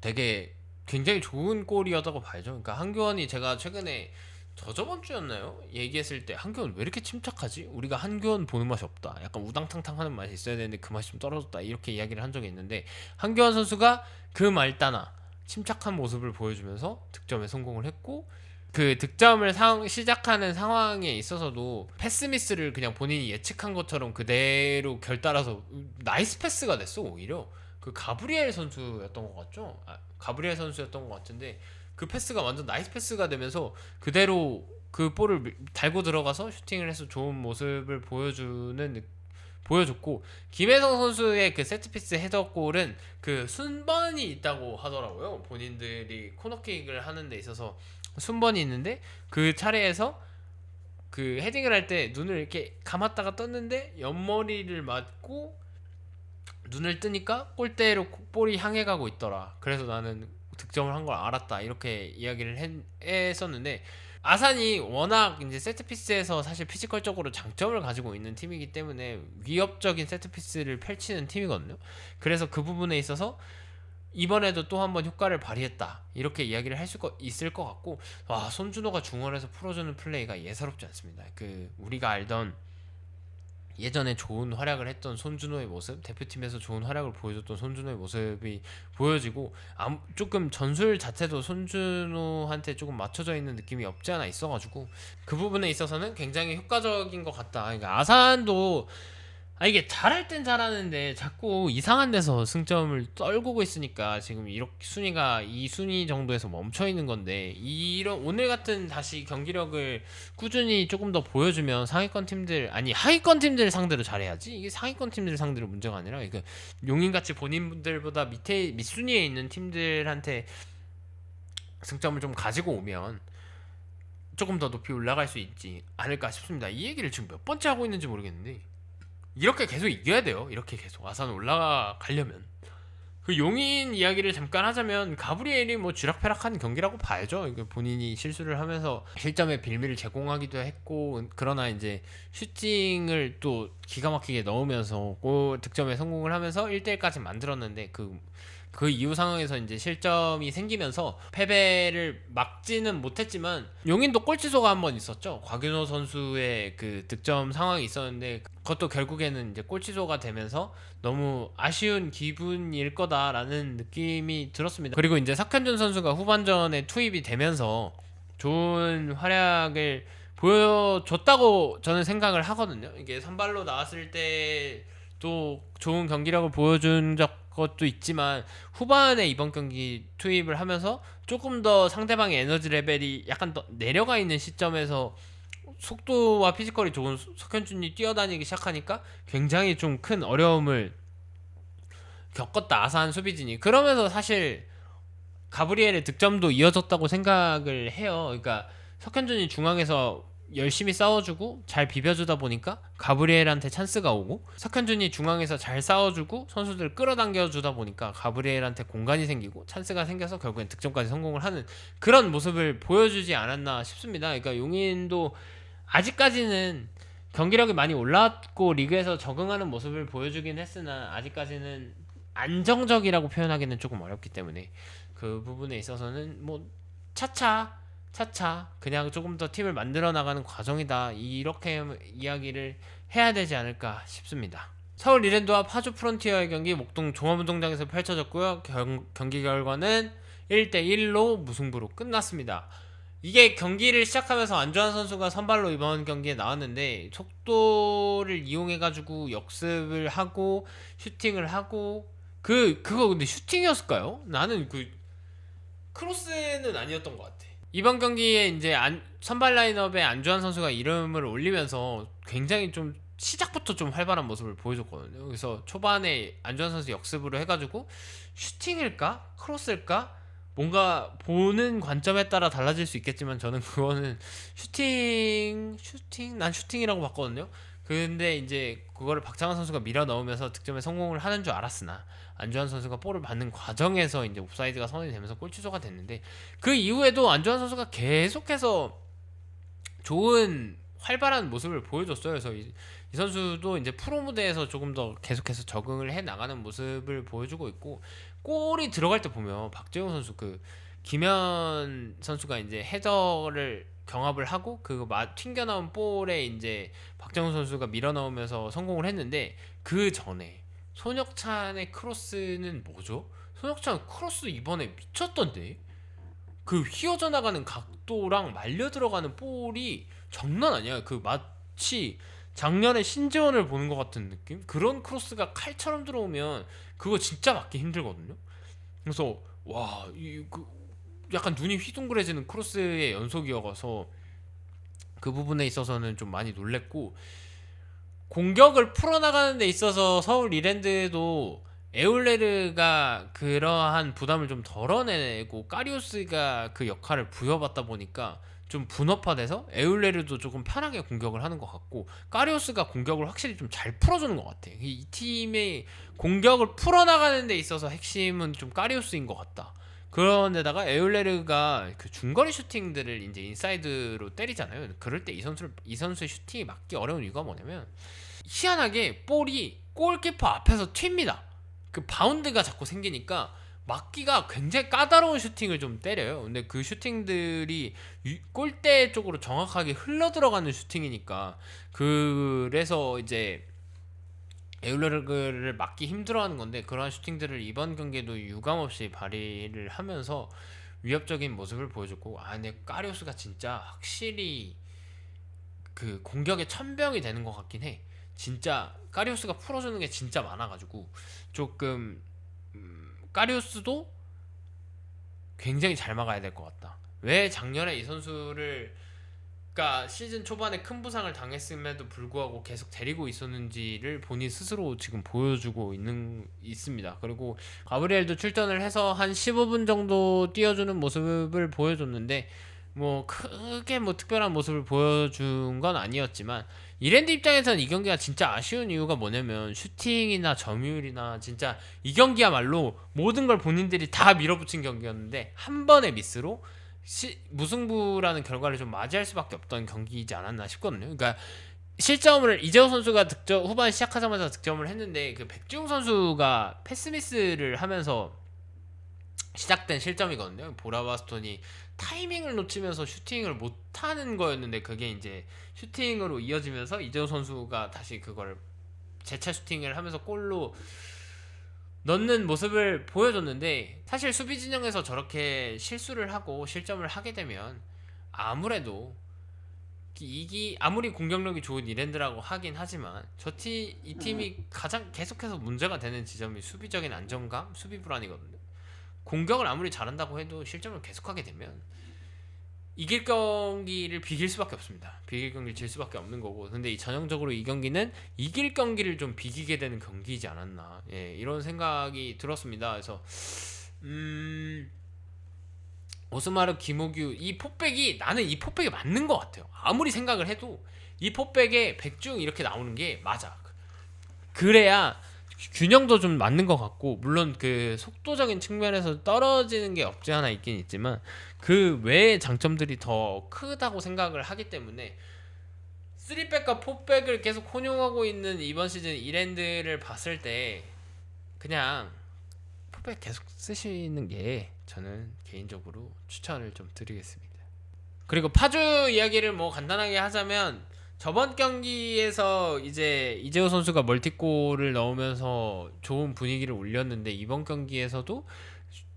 되게 굉장히 좋은 골이었다고 봐야죠. 그러니까 한교원이, 제가 최근에 저번 주였나요? 얘기했을 때 한교원 왜 이렇게 침착하지? 우리가 한교원 보는 맛이 없다. 약간 우당탕탕 하는 맛이 있어야 되는데 그 맛이 좀 떨어졌다. 이렇게 이야기를 한 적이 있는데, 한교원 선수가 그 말 따나 침착한 모습을 보여주면서 득점에 성공을 했고, 그 득점을 시작하는 상황에 있어서도 패스 미스를 그냥 본인이 예측한 것처럼 그대로 결따라서 나이스 패스가 됐어. 오히려 그 가브리엘 선수였던 것 같죠? 가브리엘 선수였던 것 같은데 그 패스가 완전 나이스 패스가 되면서 그대로 그 볼을 달고 들어가서 슈팅을 해서 좋은 모습을 보여줬고, 김혜성 선수의 그 세트피스 헤더골은 그 순번이 있다고 하더라고요. 본인들이 코너킥을 하는 데 있어서 순번이 있는데 그 차례에서 그 헤딩을 할 때 눈을 이렇게 감았다가 떴는데 옆머리를 맞고 눈을 뜨니까 골대로 볼이 향해 가고 있더라. 그래서 나는 득점을 한 걸 알았다. 이렇게 이야기를 했었는데, 아산이 워낙 이제 세트피스에서 사실 피지컬적으로 장점을 가지고 있는 팀이기 때문에 위협적인 세트피스를 펼치는 팀이거든요. 그래서 그 부분에 있어서 이번에도 또 한 번 효과를 발휘했다. 이렇게 이야기를 할 수 있을 것 같고, 손준호가 중원에서 풀어주는 플레이가 예사롭지 않습니다. 그 우리가 알던 예전에 좋은 활약을 했던 손준호의 모습, 대표팀에서 좋은 활약을 보여줬던 손준호의 모습이 보여지고, 조금 전술 자체도 손준호한테 조금 맞춰져 있는 느낌이 없지 않아 있어가지고 그 부분에 있어서는 굉장히 효과적인 것 같다. 그러니까 아산도 이게 잘할 땐 잘하는데 자꾸 이상한 데서 승점을 떨구고 있으니까 지금 이렇게 순위가 이 순위 정도에서 멈춰 있는 건데, 이런 오늘 같은 다시 경기력을 꾸준히 조금 더 보여주면 하위권 팀들 상대로 잘해야지. 이게 상위권 팀들 상대로 문제가 아니라 용인같이 본인들보다 밑순위에 있는 팀들한테 승점을 좀 가지고 오면 조금 더 높이 올라갈 수 있지 않을까 싶습니다. 이 얘기를 지금 몇 번째 하고 있는지 모르겠는데 이렇게 계속 이겨야 돼요. 이렇게 계속 아산 올라가려면. 그 용인 이야기를 잠깐 하자면 가브리엘이 뭐 쥐락펴락한 경기라고 봐야죠. 이게 본인이 실수를 하면서 실점의 빌미를 제공하기도 했고, 그러나 이제 슈팅을 또 기가 막히게 넣으면서 골 득점에 성공을 하면서 1대1까지 만들었는데 그 이후 상황에서 이제 실점이 생기면서 패배를 막지는 못했지만 용인도 골치소가 한 번 있었죠. 곽윤호 선수의 그 득점 상황이 있었는데 그것도 결국에는 이제 골치소가 되면서 너무 아쉬운 기분일 거다라는 느낌이 들었습니다. 그리고 이제 석현준 선수가 후반전에 투입이 되면서 좋은 활약을 보여줬다고 저는 생각을 하거든요. 이게 선발로 나왔을 때 또 좋은 경기력을 보여준 것도 있지만 후반에 이번 경기 투입을 하면서 조금 더 상대방의 에너지 레벨이 약간 더 내려가 있는 시점에서 속도와 피지컬이 좋은 석현준이 뛰어다니기 시작하니까 굉장히 좀 큰 어려움을 겪었다 아사한 수비진이. 그러면서 사실 가브리엘의 득점도 이어졌다고 생각을 해요. 그러니까 석현준이 중앙에서 열심히 싸워주고 잘 비벼주다 보니까 가브리엘한테 찬스가 오고, 석현준이 중앙에서 잘 싸워주고 선수들 끌어당겨주다 보니까 가브리엘한테 공간이 생기고 찬스가 생겨서 결국엔 득점까지 성공을 하는 그런 모습을 보여주지 않았나 싶습니다. 그러니까 용인도 아직까지는 경기력이 많이 올랐고 리그에서 적응하는 모습을 보여주긴 했으나 아직까지는 안정적이라고 표현하기는 조금 어렵기 때문에 그 부분에 있어서는 뭐 차차 그냥 조금 더 팀을 만들어 나가는 과정이다, 이렇게 이야기를 해야 되지 않을까 싶습니다. 서울 이랜드와 파주 프론티어의 경기 목동 종합운동장에서 펼쳐졌고요. 경기 결과는 1대1로 무승부로 끝났습니다. 이게 경기를 시작하면서 안주환 선수가 선발로 이번 경기에 나왔는데 속도를 이용해가지고 역습을 하고 슈팅을 하고 그거 근데 슈팅이었을까요? 나는 그 크로스는 아니었던 것 같아. 이번 경기에 이제 선발 라인업에 안주환 선수가 이름을 올리면서 굉장히 좀 시작부터 좀 활발한 모습을 보여줬거든요. 그래서 초반에 안주환 선수 역습으로 해가지고 슈팅일까? 크로스일까? 뭔가 보는 관점에 따라 달라질 수 있겠지만 저는 그거는 난 슈팅이라고 봤거든요. 근데 이제 그거를 박창환 선수가 밀어 넣으면서 득점에 성공을 하는 줄 알았으나 안주환 선수가 볼을 받는 과정에서 이제 옵사이드가 선언이 되면서 골 취소가 됐는데, 그 이후에도 안주환 선수가 계속해서 좋은 활발한 모습을 보여줬어요. 그래서 이 선수도 이제 프로 무대에서 조금 더 계속해서 적응을 해 나가는 모습을 보여주고 있고, 골이 들어갈 때 보면 박재용 선수 그 김현 선수가 이제 헤더를 경합을 하고 그 튕겨 나온 볼에 이제 박정우 선수가 밀어 넣으면서 성공을 했는데, 그 전에 손혁찬의 크로스는 뭐죠? 손혁찬 크로스 이번에 미쳤던데? 그 휘어져 나가는 각도랑 말려 들어가는 볼이 장난 아니야. 그 마치 작년에 신재원을 보는 것 같은 느낌? 그런 크로스가 칼처럼 들어오면 그거 진짜 맞기 힘들거든요. 그래서 약간 눈이 휘둥그레지는 크로스의 연속이어서 그 부분에 있어서는 좀 많이 놀랬고, 공격을 풀어나가는 데 있어서 서울 이랜드도 에울레르가 그러한 부담을 좀 덜어내고 까리오스가 그 역할을 부여받다 보니까 좀 분업화돼서 에울레르도 조금 편하게 공격을 하는 것 같고, 까리오스가 공격을 확실히 좀 잘 풀어주는 것 같아. 이 팀의 공격을 풀어나가는 데 있어서 핵심은 좀 까리오스인 것 같다. 그런데다가 에울레르가 그 중거리 슈팅들을 이제 인사이드로 때리잖아요. 그럴 때 이 선수의 슈팅이 맞기 어려운 이유가 뭐냐면 희한하게 볼이 골키퍼 앞에서 튑니다. 그 바운드가 자꾸 생기니까 막기가 굉장히 까다로운 슈팅을 좀 때려요. 근데 그 슈팅들이 골대 쪽으로 정확하게 흘러 들어가는 슈팅이니까, 그래서 이제 에울레르를 막기 힘들어하는 건데, 그러한 슈팅들을 이번 경기에도 유감없이 발휘를 하면서 위협적인 모습을 보여줬고, 근데 까리오스가 진짜 확실히 그 공격의 천병이 되는 것 같긴 해. 진짜 까리오스가 풀어주는 게 진짜 많아가지고 조금 까리오스도 굉장히 잘 막아야 될 것 같다. 왜 작년에 이 선수를 그러니까 시즌 초반에 큰 부상을 당했음에도 불구하고 계속 데리고 있었는지를 본인 스스로 지금 보여주고 있습니다. 그리고 가브리엘도 출전을 해서 한 15분 정도 뛰어주는 모습을 보여줬는데 뭐 크게 뭐 특별한 모습을 보여준 건 아니었지만 이랜드 입장에서는 이 경기가 진짜 아쉬운 이유가 뭐냐면 슈팅이나 점유율이나 진짜 이 경기야말로 모든 걸 본인들이 다 밀어붙인 경기였는데 한 번의 미스로 무승부라는 결과를 좀 맞이할 수밖에 없던 경기이지 않았나 싶거든요. 그러니까 실점을 이재호 선수가 후반 시작하자마자 득점을 했는데 그 백지웅 선수가 패스미스를 하면서 시작된 실점이거든요. 보라바스톤이 타이밍을 놓치면서 슈팅을 못하는 거였는데 그게 이제 슈팅으로 이어지면서 이재호 선수가 다시 그걸 재차 슈팅을 하면서 골로 넣는 모습을 보여줬는데 사실 수비 진영에서 저렇게 실수를 하고 실점을 하게 되면 아무래도 아무리 공격력이 좋은 이랜드라고 하긴 하지만 이 팀이 가장 계속해서 문제가 되는 지점이 수비적인 안정감, 수비 불안이거든요. 공격을 아무리 잘한다고 해도 실점을 계속하게 되면 이길 경기를 비길 수밖에 없습니다. 비길 경기를 질 수밖에 없는 거고. 근데 전형적으로 이 경기는 이길 경기를 좀 비기게 되는 경기이지 않았나. 예, 이런 생각이 들었습니다. 그래서 오스마르 김호규 나는 이 포백이 맞는 것 같아요. 아무리 생각을 해도 이 포백에 백중 이렇게 나오는 게 맞아. 그래야 균형도 좀 맞는 것 같고, 물론 그 속도적인 측면에서 떨어지는 게 없지 않아 있긴 있지만 그 외의 장점들이 더 크다고 생각을 하기 때문에 3백과 4백을 계속 혼용하고 있는 이번 시즌 이랜드를 봤을 때 그냥 4백 계속 쓰시는 게 저는 개인적으로 추천을 좀 드리겠습니다. 그리고 파주 이야기를 뭐 간단하게 하자면 저번 경기에서 이제 이재호 선수가 멀티골을 넣으면서 좋은 분위기를 올렸는데 이번 경기에서도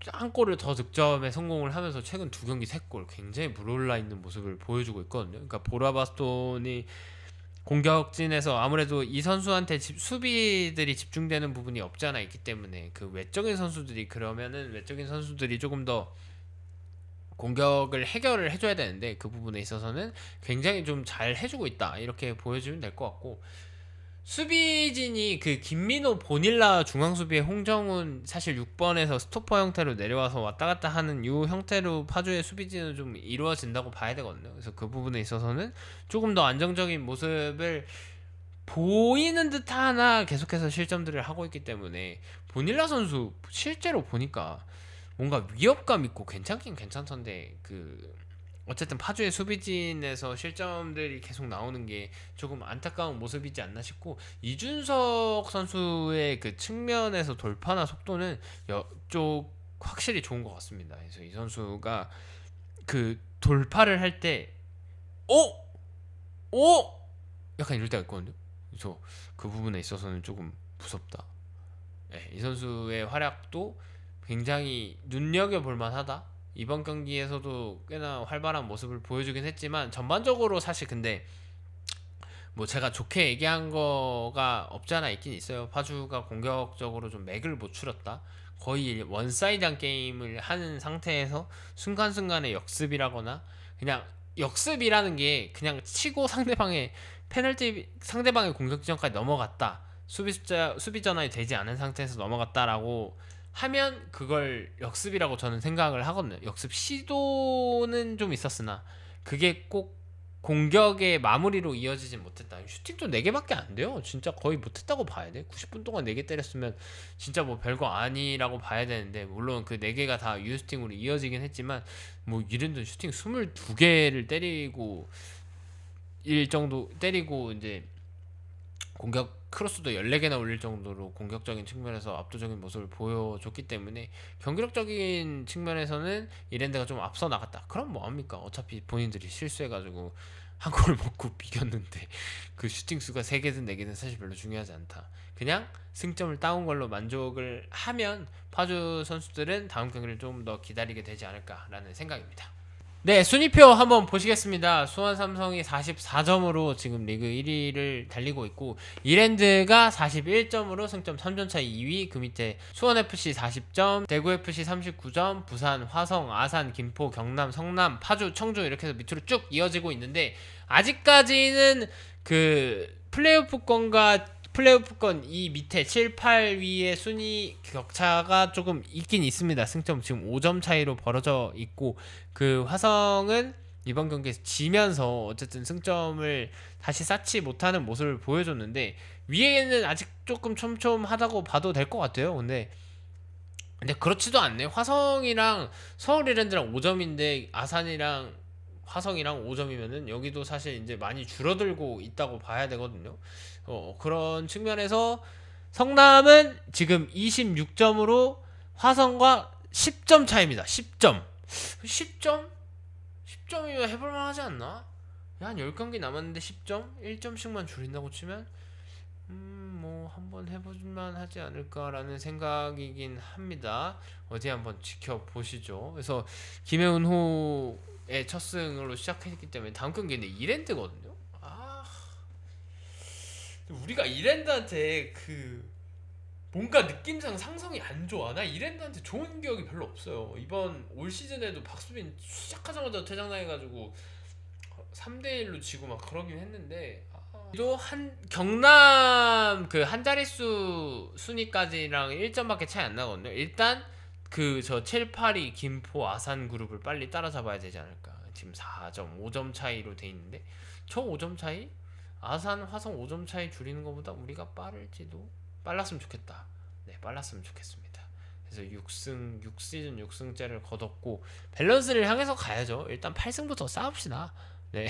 한 골을 더 득점에 성공을 하면서 최근 두 경기 3골 굉장히 물올라 있는 모습을 보여주고 있거든요. 그러니까 보라바스톤이 공격진에서 아무래도 이 선수한테 수비들이 집중되는 부분이 없지 않아 있기 때문에 그 외적인 선수들이 조금 더 공격을 해결을 해줘야 되는데 그 부분에 있어서는 굉장히 좀 잘 해주고 있다 이렇게 보여주면 될 것 같고, 수비진이 그 김민호 보닐라 중앙수비의 홍정훈 사실 6번에서 스토퍼 형태로 내려와서 왔다 갔다 하는 이 형태로 파주의 수비진은 좀 이루어진다고 봐야 되거든요. 그래서 그 부분에 있어서는 조금 더 안정적인 모습을 보이는 듯 하나 계속해서 실점들을 하고 있기 때문에 보닐라 선수 실제로 보니까 뭔가 위협감 있고 괜찮긴 괜찮던데 어쨌든 파주의 수비진에서 실점들이 계속 나오는 게 조금 안타까운 모습이지 않나 싶고, 이준석 선수의 그 측면에서 돌파나 속도는 쪽 확실히 좋은 것 같습니다. 그래서 이 선수가 그 돌파를 할 때 오! 약간 이럴 때가 있거든요. 그래서 그 부분에 있어서는 조금 무섭다. 네, 이 선수의 활약도 굉장히 눈여겨볼 만하다. 이번 경기에서도 꽤나 활발한 모습을 보여주긴 했지만 전반적으로 사실 근데 뭐 제가 좋게 얘기한 거가 없지 않아 있긴 있어요. 파주가 공격적으로 좀 맥을 못 추렸다. 거의 원사이드한 게임을 하는 상태에서 순간순간에 역습이라거나 그냥 역습이라는 게 그냥 치고 상대방의 공격 지점까지 넘어갔다. 수비 전환이 되지 않은 상태에서 넘어갔다라고 하면 그걸 역습이라고 저는 생각을 하거든요. 역습 시도는 좀 있었으나 그게 꼭 공격의 마무리로 이어지진 못했다. 슈팅도 4개밖에 안 돼요. 진짜 거의 못했다고 봐야 돼. 90분 동안 4개 때렸으면 진짜 뭐 별거 아니라고 봐야 되는데, 물론 그 4개가 다 유효슈팅으로 이어지긴 했지만 뭐 이랜드 슈팅 22개를 때리고 이제 공격 크로스도 14개나 올릴 정도로 공격적인 측면에서 압도적인 모습을 보여줬기 때문에 경기력적인 측면에서는 이랜드가 좀 앞서 나갔다. 그럼 뭐합니까? 어차피 본인들이 실수해가지고 한 골 먹고 비겼는데 그 슈팅 수가 3개든 4개든 사실 별로 중요하지 않다. 그냥 승점을 따온 걸로 만족을 하면 파주 선수들은 다음 경기를 좀 더 기다리게 되지 않을까라는 생각입니다. 네, 순위표 한번 보시겠습니다. 수원 삼성이 44점으로 지금 리그 1위를 달리고 있고, 이랜드가 41점으로 승점 3점 차이 2위, 그 밑에 수원FC 40점, 대구FC 39점, 부산, 화성, 아산, 김포, 경남, 성남, 파주, 청주 이렇게 해서 밑으로 쭉 이어지고 있는데, 아직까지는 그 플레이오프권 이 밑에 7, 8위의 순위 격차가 조금 있긴 있습니다. 승점 지금 5점 차이로 벌어져 있고, 그 화성은 이번 경기에서 지면서 어쨌든 승점을 다시 쌓지 못하는 모습을 보여줬는데 위에는 아직 조금 촘촘하다고 봐도 될 것 같아요. 근데 그렇지도 않네. 화성이랑 서울 이랜드랑 5점인데 아산이랑 화성이랑 5점이면은 여기도 사실 이제 많이 줄어들고 있다고 봐야 되거든요. 그런 측면에서 성남은 지금 26점으로 화성과 10점 차입니다. 10점. 10점? 10점이면 해볼만 하지 않나? 한 10경기 남았는데 10점? 1점씩만 줄인다고 치면 뭐 한번 해볼만 하지 않을까라는 생각이긴 합니다. 어디 한번 지켜보시죠. 그래서 김혜운호의 첫 승으로 시작했기 때문에 다음 경기는 이랜드거든요. 우리가 이랜드한테 뭔가 느낌상 상성이 안 좋아. 나 이랜드한테 좋은 기억이 별로 없어요. 이번 올 시즌에도 박수빈 시작하자마자 퇴장당해가지고 3대1로 지고 막 그러긴 했는데 또 경남 한 자릿수 순위까지랑 1점밖에 차이 안 나거든요. 일단 저 7, 8위 김포 아산 그룹을 빨리 따라잡아야 되지 않을까. 지금 4점 5점 차이로 돼 있는데 저 5점 차이? 아산 화성 5점 차이 줄이는 것보다 우리가 빨랐으면 좋겠다. 네, 빨랐으면 좋겠습니다. 그래서 6시즌 6승째를 거뒀고 밸런스를 향해서 가야죠. 일단 8승부터 싸웁시다. 네,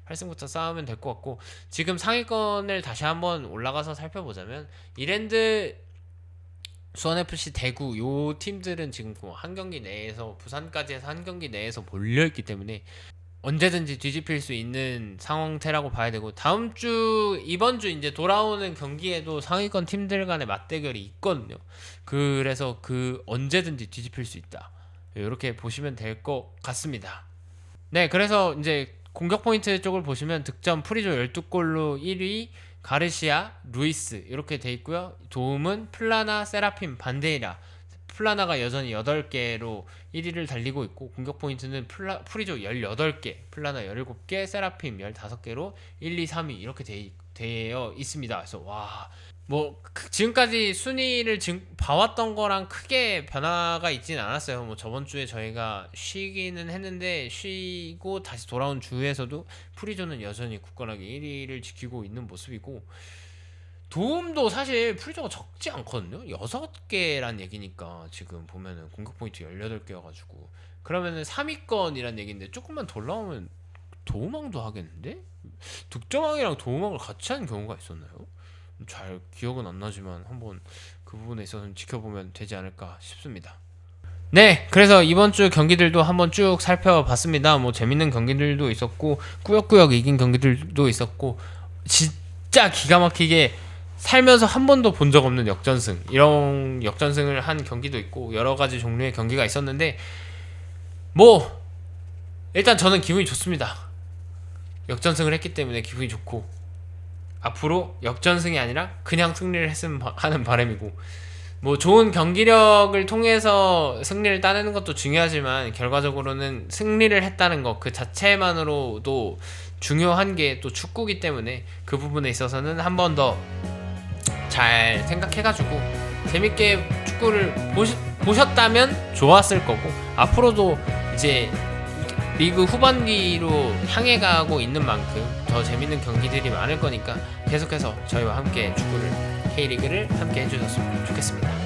8승부터 싸우면 될 것 같고 지금 상위권을 다시 한번 올라가서 살펴보자면 이랜드, 수원FC, 대구 요 팀들은 지금 한 경기 내에서 부산까지 해서 한 경기 내에서 몰려있기 때문에 언제든지 뒤집힐 수 있는 상황태라고 봐야 되고 이번 주 이제 돌아오는 경기에도 상위권 팀들 간의 맞대결이 있거든요. 그래서 언제든지 뒤집힐 수 있다. 이렇게 보시면 될 것 같습니다. 네, 그래서 이제 공격 포인트 쪽을 보시면 득점 프리조 12골로 1위 가르시아, 루이스 이렇게 돼 있고요. 도움은 플라나, 세라핌, 반데이라. 플라나가 여전히 8개로 1위를 달리고 있고 공격 포인트는 프리조 18개, 플라나 17개, 세라핌 15개로 1, 2, 3위 이렇게 되어 있습니다. 그래서 지금까지 순위를 봐왔던 거랑 크게 변화가 있진 않았어요. 저번 주에 저희가 쉬기는 했는데 쉬고 다시 돌아온 주에서도 프리조는 여전히 굳건하게 1위를 지키고 있는 모습이고 도움도 사실 프리저가 적지 않거든요. 6개란 얘기니까 지금 보면은 공격 포인트 18개여가지고 그러면은 3위권이란 얘기인데 조금만 덜 나오면 도움왕도 하겠는데? 득점왕이랑 도움왕을 같이 하는 경우가 있었나요? 잘 기억은 안 나지만 한번 그 부분에 있어서는 지켜보면 되지 않을까 싶습니다. 네, 그래서 이번 주 경기들도 한번 쭉 살펴봤습니다. 재밌는 경기들도 있었고 꾸역꾸역 이긴 경기들도 있었고 진짜 기가 막히게 살면서 한 번도 본 적 없는 역전승, 이런 역전승을 한 경기도 있고 여러 가지 종류의 경기가 있었는데 일단 저는 기분이 좋습니다. 역전승을 했기 때문에 기분이 좋고 앞으로 역전승이 아니라 그냥 승리를 했으면 하는 바람이고 좋은 경기력을 통해서 승리를 따내는 것도 중요하지만 결과적으로는 승리를 했다는 것 그 자체만으로도 중요한 게 또 축구기 때문에 그 부분에 있어서는 한 번 더 잘 생각해가지고 재밌게 축구를 보셨다면 좋았을 거고 앞으로도 이제 리그 후반기로 향해 가고 있는 만큼 더 재밌는 경기들이 많을 거니까 계속해서 저희와 함께 축구를 K리그를 함께 해주셨으면 좋겠습니다.